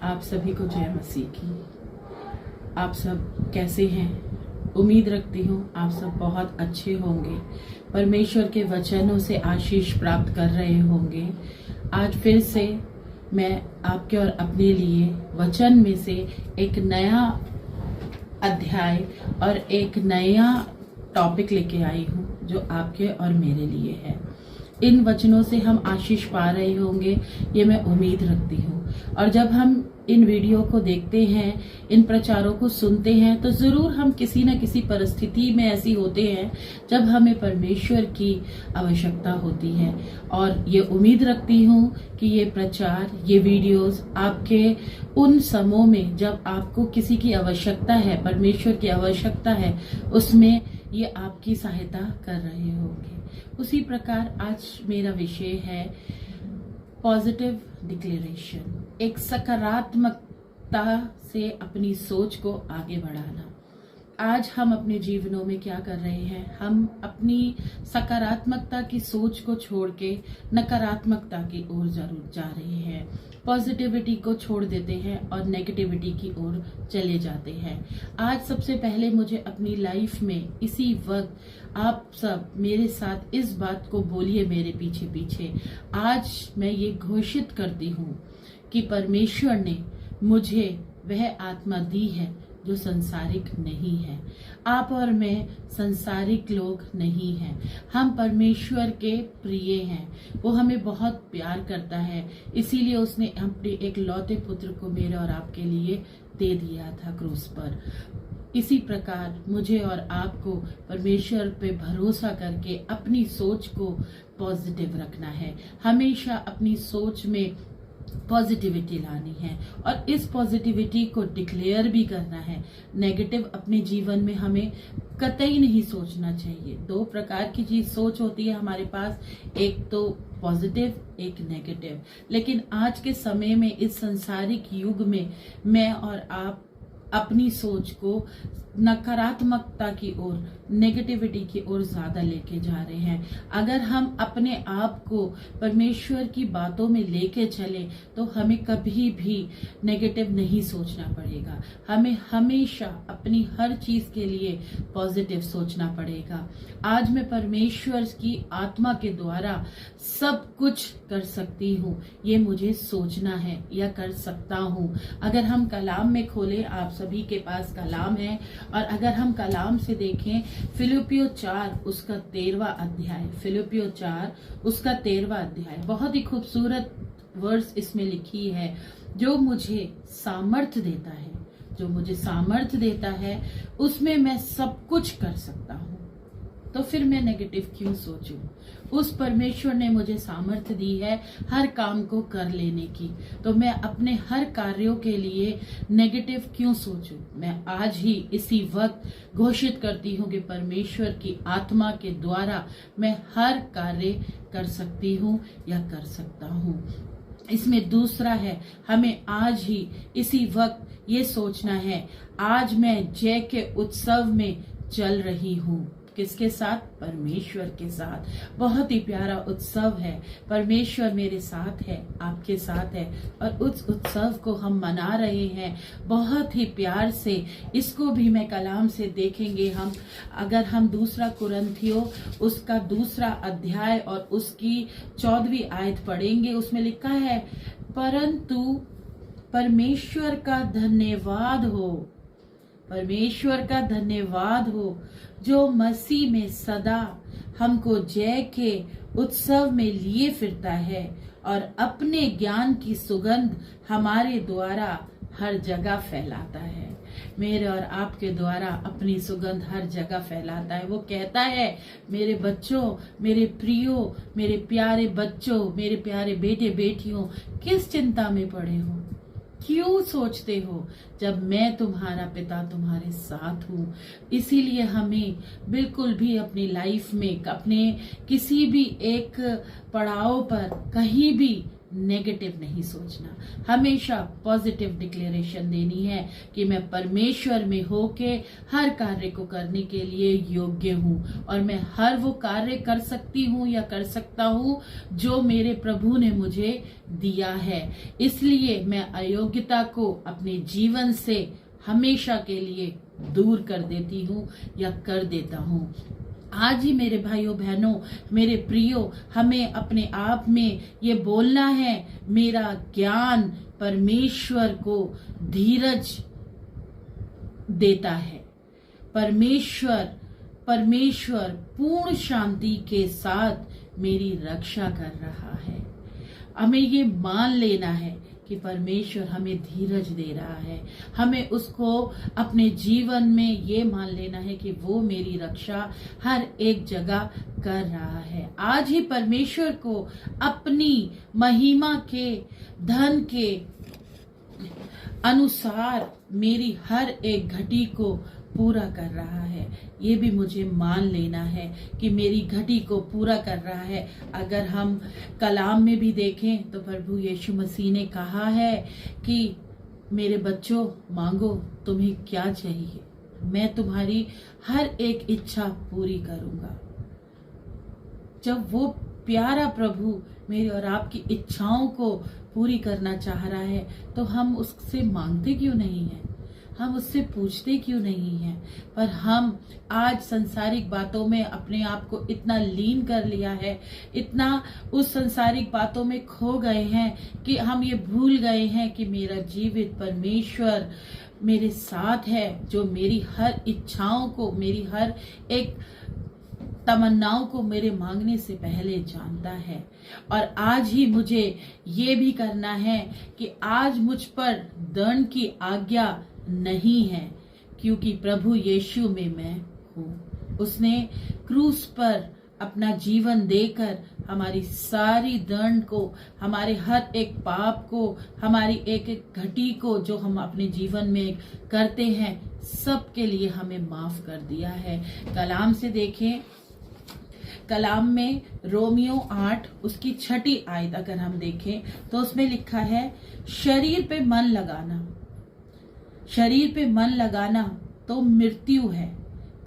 आप सभी को जय मसीह की। आप सब कैसे हैं? उम्मीद रखती हूँ आप सब बहुत अच्छे होंगे, परमेश्वर के वचनों से आशीष प्राप्त कर रहे होंगे। आज फिर से मैं आपके और अपने लिए वचन में से एक नया अध्याय और एक नया टॉपिक लेके आई हूँ जो आपके और मेरे लिए है। इन वचनों से हम आशीष पा रहे होंगे, ये मैं उम्मीद रखती हूँ। और जब हम इन वीडियो को देखते हैं, इन प्रचारों को सुनते हैं, तो जरूर हम किसी न किसी परिस्थिति में ऐसी होते हैं जब हमें परमेश्वर की आवश्यकता होती है। और ये उम्मीद रखती हूँ कि ये प्रचार, ये वीडियोस आपके उन समयों में जब आपको किसी की आवश्यकता है, परमेश्वर की आवश्यकता है, उसमें ये आपकी सहायता कर रहे होंगे। उसी प्रकार आज मेरा विषय है पॉजिटिव डिक्लेरेशन, एक सकारात्मकता से अपनी सोच को आगे बढ़ाना। आज हम अपने जीवनों में क्या कर रहे हैं? हम अपनी सकारात्मकता की सोच को छोड़ के नकारात्मकता की ओर जरूर जा रहे हैं। पॉजिटिविटी को छोड़ देते हैं और नेगेटिविटी की ओर चले जाते हैं। आज सबसे पहले मुझे अपनी लाइफ में इसी वक्त आप सब मेरे साथ इस बात को बोलिए मेरे पीछे पीछे। आज मैं ये घोषित करती हूँ कि परमेश्वर ने मुझे वह आत्मा दी है जो संसारिक नहीं है। आप और मैं संसारिक लोग नहीं हैं। हम परमेश्वर के प्रिय हैं। वो हमें बहुत प्यार करता है, इसीलिए उसने अपने एक लौते पुत्र को मेरे और आपके लिए दे दिया था क्रूस पर। इसी प्रकार मुझे और आपको परमेश्वर पे भरोसा करके अपनी सोच को पॉजिटिव रखना है। हमेशा अपनी सोच में पॉजिटिविटी लानी है और इस पॉजिटिविटी को डिक्लेयर भी करना है। नेगेटिव अपने जीवन में हमें कतई नहीं सोचना चाहिए। दो प्रकार की चीज सोच होती है हमारे पास, एक तो पॉजिटिव, एक नेगेटिव। लेकिन आज के समय में, इस संसारिक युग में, मैं और आप अपनी सोच को नकारात्मकता की ओर, नेगेटिविटी की ओर ज्यादा लेके जा रहे हैं। अगर हम अपने आप को परमेश्वर की बातों में लेके चले तो हमें कभी भी नेगेटिव नहीं सोचना पड़ेगा। हमें हमेशा अपनी हर चीज के लिए पॉजिटिव सोचना पड़ेगा। आज मैं परमेश्वर की आत्मा के द्वारा सब कुछ कर सकती हूँ, ये मुझे सोचना है या कर सकता हूँ। अगर हम कलाम में खोले, आप सभी के पास कलाम है, और अगर हम कलाम से देखें फिलिपियो 4 उसका 13वां अध्याय, फिलिपियो 4 उसका 13वां अध्याय, बहुत ही खूबसूरत वर्ड्स इसमें लिखी है। जो मुझे सामर्थ्य देता है, जो मुझे सामर्थ्य देता है, उसमें मैं सब कुछ कर सकता हूँ। तो फिर मैं नेगेटिव क्यों सोचूं? उस परमेश्वर ने मुझे सामर्थ्य दी है हर काम को कर लेने की, तो मैं अपने हर कार्यों के लिए नेगेटिव क्यों सोचूं? मैं आज ही इसी वक्त घोषित करती हूँ कि परमेश्वर की आत्मा के द्वारा मैं हर कार्य कर सकती हूँ या कर सकता हूँ। इसमें दूसरा है, हमें आज ही इसी वक्त ये सोचना है, आज मैं जय के उत्सव में चल रही हूँ। किसके साथ? परमेश्वर के साथ। बहुत ही प्यारा उत्सव है। परमेश्वर मेरे साथ है, आपके साथ है, और उस उत्सव को हम मना रहे हैं बहुत ही प्यार से। इसको भी मैं कलाम से देखेंगे हम। अगर हम 2 कुरिन्थियों उसका 2 अध्याय और उसकी 14वीं आयत पढ़ेंगे, उसमें लिखा है, परंतु परमेश्वर का धन्यवाद हो, परमेश्वर का धन्यवाद हो, जो मसीह में सदा हमको जय के उत्सव में लिए फिरता है और अपने ज्ञान की सुगंध हमारे द्वारा हर जगह फैलाता है। मेरे और आपके द्वारा अपनी सुगंध हर जगह फैलाता है। वो कहता है, मेरे बच्चों, मेरे प्रियो, मेरे प्यारे बच्चों, मेरे प्यारे बेटे बेटियों, किस चिंता में पड़े हो? क्यों सोचते हो जब मैं तुम्हारा पिता तुम्हारे साथ हूँ? इसीलिए हमें बिल्कुल भी अपनी लाइफ में, अपने किसी भी एक पड़ाव पर कहीं भी नेगेटिव नहीं सोचना, हमेशा पॉजिटिव डिक्लेरेशन देनी है कि मैं परमेश्वर में होके हर कार्य को करने के लिए योग्य हूँ और मैं हर वो कार्य कर सकती हूँ या कर सकता हूँ जो मेरे प्रभु ने मुझे दिया है। इसलिए मैं अयोग्यता को अपने जीवन से हमेशा के लिए दूर कर देती हूँ या कर देता हूँ। आज ही मेरे भाइयों बहनों, मेरे प्रियो, हमें अपने आप में ये बोलना है, मेरा ज्ञान परमेश्वर को धीरज देता है। परमेश्वर पूर्ण शांति के साथ मेरी रक्षा कर रहा है। हमें ये मान लेना है कि परमेश्वर हमें धीरज दे रहा है। हमें उसको अपने जीवन में ये मान लेना है कि वो मेरी रक्षा हर एक जगह कर रहा है। आज ही परमेश्वर को अपनी महिमा के धन के अनुसार मेरी हर एक घटी को पूरा कर रहा है। ये भी मुझे मान लेना है कि मेरी घटी को पूरा कर रहा है। अगर हम कलाम में भी देखें तो प्रभु यीशु मसीह ने कहा है कि मेरे बच्चों, मांगो तुम्हें क्या चाहिए, मैं तुम्हारी हर एक इच्छा पूरी करूंगा। जब वो प्यारा प्रभु मेरी और आपकी इच्छाओं को पूरी करना चाह रहा है तो हम उससे मांगते क्यों नहीं है, हम उससे पूछते क्यों नहीं हैं? पर हम आज संसारिक बातों में अपने आप को इतना लीन कर लिया है, इतना उस संसारिक बातों में खो गए हैं कि हम ये भूल गए हैं कि मेरा जीवित परमेश्वर मेरे साथ है, जो मेरी हर इच्छाओं को, मेरी हर एक तमन्नाओं को मेरे मांगने से पहले जानता है। और आज ही मुझे ये भी करना है कि आज मुझ पर दंड की आज्ञा नहीं है, क्योंकि प्रभु यीशु में मैं हूँ। उसने क्रूस पर अपना जीवन देकर हमारी सारी दंड को, हमारे हर एक पाप को, हमारी एक एक घटी को जो हम अपने जीवन में करते हैं, सब के लिए हमें माफ कर दिया है। कलाम से देखें, कलाम में रोमियो 8 उसकी 6 आयत अगर हम देखें तो उसमें लिखा है, शरीर पे मन लगाना, शरीर पे मन लगाना तो मृत्यु है,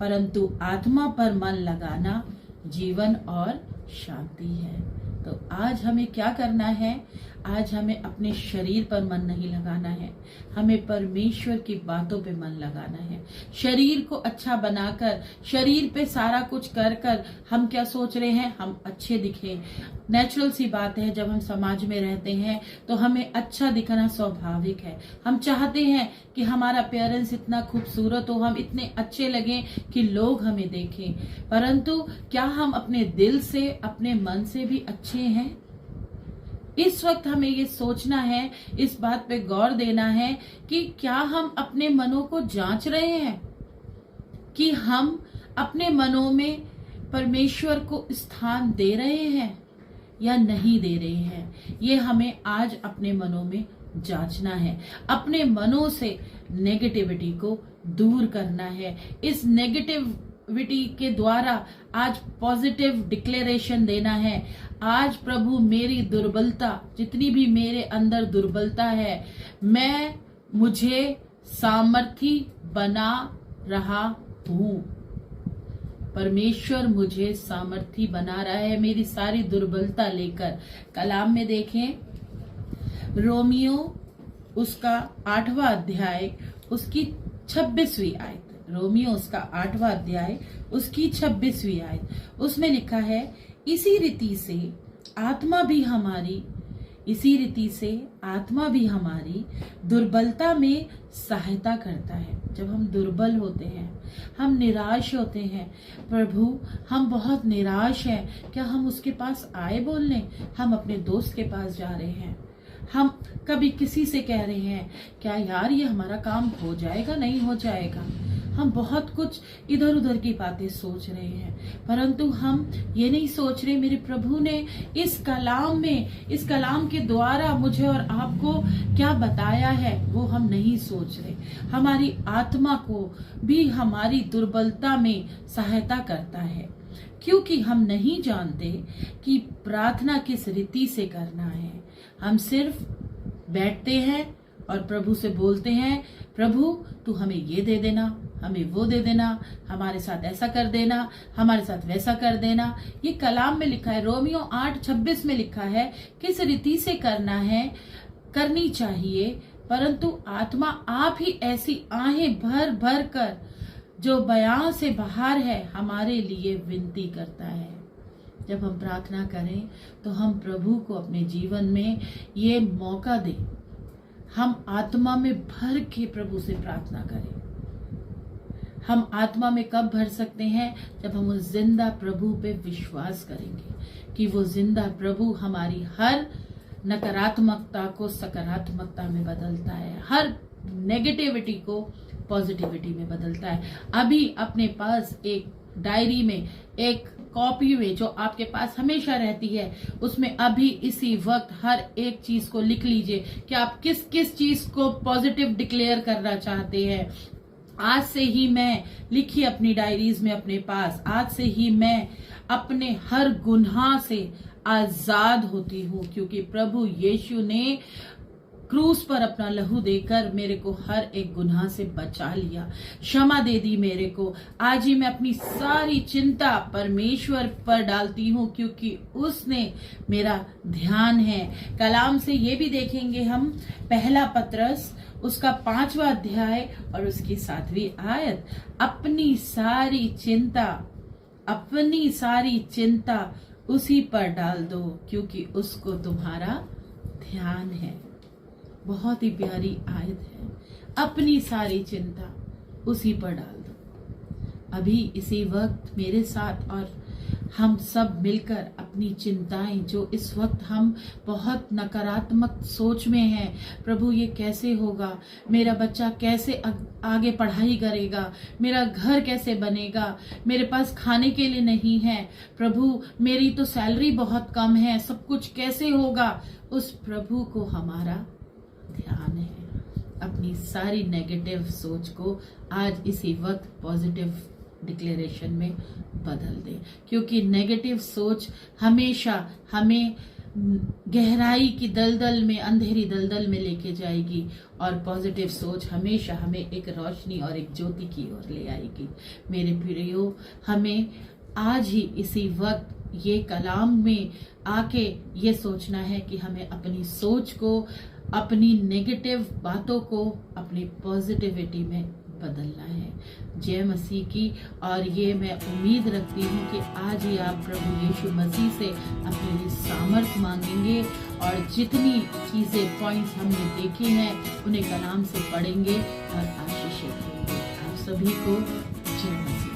परंतु आत्मा पर मन लगाना जीवन और शांति है। तो आज हमें क्या करना है? आज हमें अपने शरीर पर मन नहीं लगाना है, हमें परमेश्वर की बातों पे मन लगाना है। शरीर को अच्छा बनाकर, शरीर पे सारा कुछ कर कर हम क्या सोच रहे हैं? हम अच्छे दिखें। नेचुरल सी बात है, जब हम समाज में रहते हैं तो हमें अच्छा दिखना स्वाभाविक है। हम चाहते हैं कि हमारा अपीयरेंस इतना खूबसूरत हो, हम इतने अच्छे लगें कि लोग हमें देखें। परंतु क्या हम अपने दिल से, अपने मन से भी अच्छे हैं? इस वक्त हमें ये सोचना है, इस बात पे गौर देना है कि क्या हम अपने मनों को जांच रहे हैं कि हम अपने मनों में परमेश्वर को स्थान दे रहे हैं या नहीं दे रहे हैं। ये हमें आज अपने मनों में जांचना है, अपने मनों से नेगेटिविटी को दूर करना है। इस नेगेटिविटी के द्वारा आज पॉजिटिव डिक्लेरेशन देना है। आज प्रभु मेरी दुर्बलता, जितनी भी मेरे अंदर दुर्बलता है, मुझे सामर्थी बना रहा हूँ। परमेश्वर मुझे सामर्थी बना रहा है मेरी सारी दुर्बलता लेकर। कलाम में देखें, रोमियो उसका 8वां अध्याय उसकी 26वीं आयत, रोमियो उसका 8वां अध्याय उसकी 26वीं आयत, उसमें लिखा है, इसी रीति से आत्मा भी हमारी दुर्बलता में सहायता करता है। जब हम दुर्बल होते हैं, हम निराश होते हैं, प्रभु हम बहुत निराश हैं, क्या हम उसके पास आए बोलने? हम अपने दोस्त के पास जा रहे हैं, हम कभी किसी से कह रहे हैं, क्या यार ये हमारा काम हो जाएगा, नहीं हो जाएगा? हम बहुत कुछ इधर उधर की बातें सोच रहे हैं, परंतु हम ये नहीं सोच रहे मेरे प्रभु ने इस कलाम के द्वारा मुझे और आपको क्या बताया है, वो हम नहीं सोच रहे। हमारी आत्मा को भी हमारी दुर्बलता में सहायता करता है। क्योंकि हम नहीं जानते कि प्रार्थना किस रीति से करना है। हम सिर्फ बैठते हैं और प्रभु से बोलते हैं, प्रभु तू हमें ये दे देना, हमें वो दे देना, हमारे साथ ऐसा कर देना, हमारे साथ वैसा कर देना। ये कलाम में लिखा है, रोमियो 8:26 में लिखा है किस रीति से करना है, करनी चाहिए। परंतु आत्मा आप ही ऐसी आहें भर भर कर जो बयां से बाहर है हमारे लिए विनती करता है। जब हम प्रार्थना करें तो हम प्रभु को अपने जीवन में ये मौका दें, हम आत्मा में भर के प्रभु से प्रार्थना करें। हम आत्मा में कब भर सकते हैं? जब हम उस जिंदा प्रभु पे विश्वास करेंगे कि वो जिंदा प्रभु हमारी हर नकारात्मकता को सकारात्मकता में बदलता है, हर नेगेटिविटी को पॉजिटिविटी में बदलता है। अभी अपने पास एक डायरी में, एक कॉपी में जो आपके पास हमेशा रहती है, उसमें अभी इसी वक्त हर एक चीज को लिख लीजिए कि आप किस किस चीज को पॉजिटिव डिक्लेयर करना चाहते हैं। आज से ही मैं, लिखिए अपनी डायरीज में अपने पास, आज से ही मैं अपने हर गुनाह से आजाद होती हूँ, क्योंकि प्रभु यीशु ने क्रूस पर अपना लहू देकर मेरे को हर एक गुनाह से बचा लिया, क्षमा दे दी मेरे को। आज ही मैं अपनी सारी चिंता परमेश्वर पर डालती हूँ, क्योंकि उसने मेरा ध्यान है। कलाम से ये भी देखेंगे हम, पहला पत्रस उसका 5वां अध्याय और उसकी 7वीं आयत, अपनी सारी चिंता उसी पर डाल दो क्योंकि उसको तुम्हारा ध्यान है। बहुत ही प्यारी आयत है, अपनी सारी चिंता उसी पर डाल दो। अभी इसी वक्त मेरे साथ और हम सब मिलकर अपनी चिंताएं, जो इस वक्त हम बहुत नकारात्मक सोच में हैं, प्रभु ये कैसे होगा, मेरा बच्चा कैसे आगे पढ़ाई करेगा, मेरा घर कैसे बनेगा, मेरे पास खाने के लिए नहीं है, प्रभु मेरी तो सैलरी बहुत कम है, सब कुछ कैसे होगा। उस प्रभु को हमारा ध्यान है। अपनी सारी नेगेटिव सोच को आज इसी वक्त पॉजिटिव डिक्लेरेशन में बदल दें, क्योंकि नेगेटिव सोच हमेशा हमें गहराई की दलदल में, अंधेरी दलदल में लेके जाएगी, और पॉजिटिव सोच हमेशा हमें एक रोशनी और एक ज्योति की ओर ले आएगी। मेरे प्रियो, हमें आज ही इसी वक्त ये कलाम में आके ये सोचना है कि हमें अपनी सोच को, अपनी नेगेटिव बातों को अपनी पॉजिटिविटी में बदलना है। जय मसीह की। और ये मैं उम्मीद रखती हूँ कि आज ही आप प्रभु यीशु मसीह से अपने लिए सामर्थ मांगेंगे और जितनी चीजें, पॉइंट्स हमने देखे हैं उन्हें कलाम से पढ़ेंगे और आशीषित होंगे। आप सभी को जय मसीह।